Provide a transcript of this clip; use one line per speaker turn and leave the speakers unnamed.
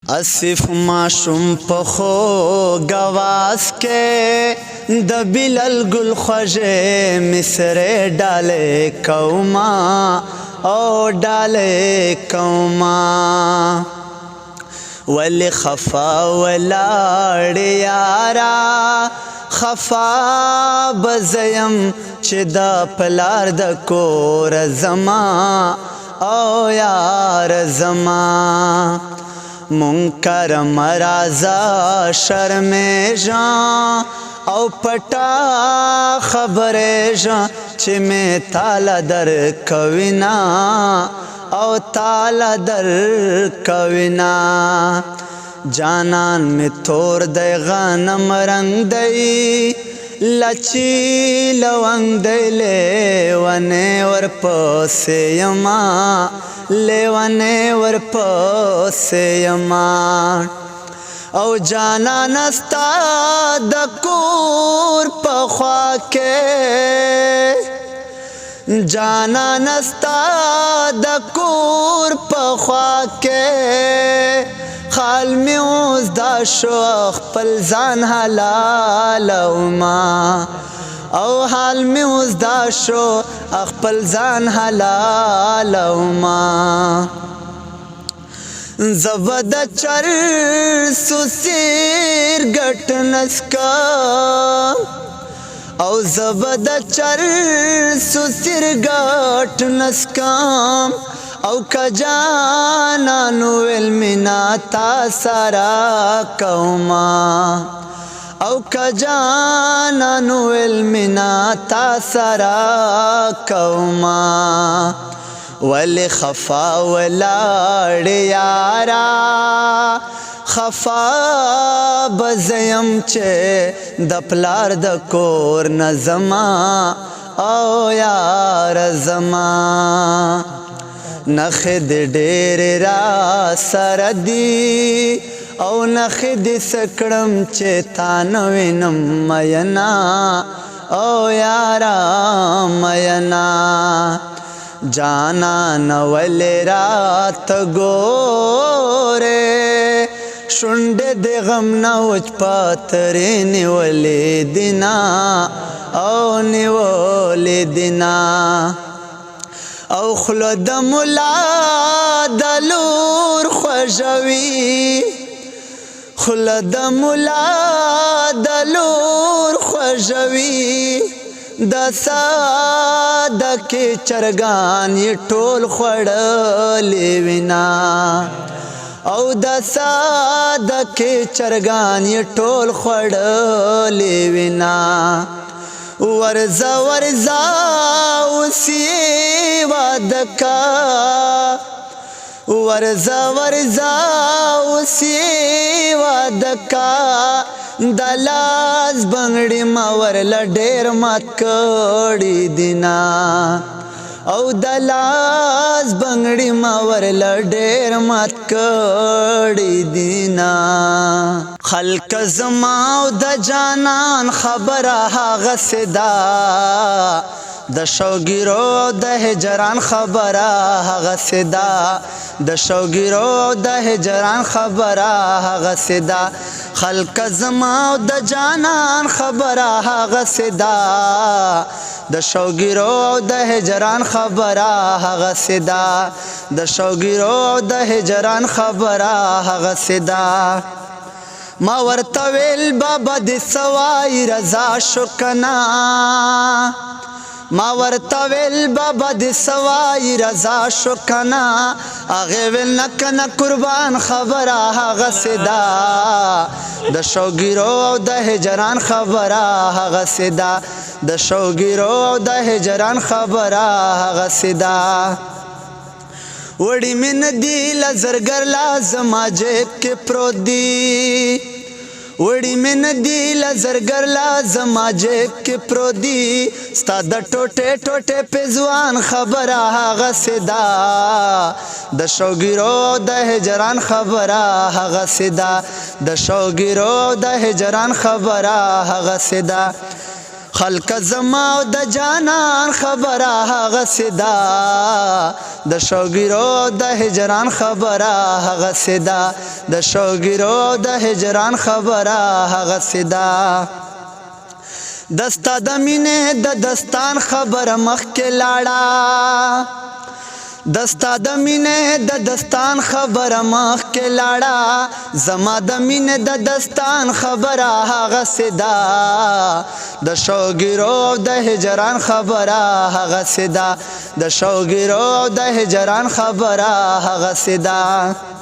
आसिफ माशुम पखो गवास के दबिलल गुल ख्वाजे मिसरे डाले कौमा ओ डाले कौमा वल खफा वलाड़ यारा खफा बजयम चिदा पलार द कोर जमा ओ यार जमा मुंकर मराजा शर्मे जां औ पटा खबरे जां चिमे ताला दर कविना औ ताला दर कविना जानन में तोर दे गनम रंग दई लची लवंग दे ले वने वर पसे यमा लेवने वर पसे यमा औ जाना नस्ता दकूर पख्वा के जाना नस्ता दकूर पख्वा के खाल में उस दाशो अखपल जान हलाल उमा او حال میں اوس دا شو خپل ځان حلال ما زبد چر سسیر گټ نسکا او زبد چر سسیر گټ نسکا او کجانا نو علمنا تا سارا قوما او کجانا نو علمنا تا سارا قوما ولی خفا ولاړ یارا خفا بزیم چې د پلار د کور نظما او یار زما نخد ډېر را سردی او نخد سکړم چې تانو وینم مینا او یارا مینا जाना नवल रात गोरे शुंडे दे गम नवच पातरे निवले दिना ओ निवले दिना او خلد मुला दलूर खुशवी خلد मुला दलूर खुशवी दसा दके चरगान ये टोल खड़ले विना औ दसा दके चरगान ये टोल खड़ले विना वर्जा वर्जा उसी वादका वर्जा वर्जा उसी वादका दलाज बंगड़ी मावर लडेर मत कड़ी दिना औ दलाज बंगड़ी मावर लडेर मत कड़ी दिना खल्क जमाओ द जानान खबर हाग सदा द शौगिरो द हजरान खबर हाग सदा द शौगिरो द हजरान खबर हाग सदा खल्क जमाओ द जानान खबर हाग सदा द शौगिरो द हजरान खबर हाग सदा द शौगिरो द हजरान खबर हाग सदा मा वर्तवेल बाबा दे सवाई रजा शुकना मा वर्तवेल बाबा दे सवाई रजा शुकना आगे वेल नकना कुर्बान खबर हाग सदा द शौगिरो द हजरान खबर हाग सदा द शौगिरो द हजरान खबर हाग सदा वड़ी में नदी लजरगर लाजमा जेब के प्रोदी वड़ी में नदी लजरगर लाजमा जेब के प्रोदी स्ताद टोटे टोटे पे जुआन खबर हाग सदा द शौगिरो द हजरान खबर हाग सदा द शौगिरो द हजरान खबर हाग सदा खल्क जमाओ द जानान खबर हाग सदा د شوګیرو د هجران خبره هغه سدا د شوګیرو د هجران خبره هغه سدا دستا د مینې د دستان خبره مخ کې لاړه دستا د مینې د دستان خبره مخ کې لاړه زما د مینې د دستان خبره هغه سدا د شوګیرو د هجران خبره هغه سدا د شوګیرو د هجران خبره هغه سدا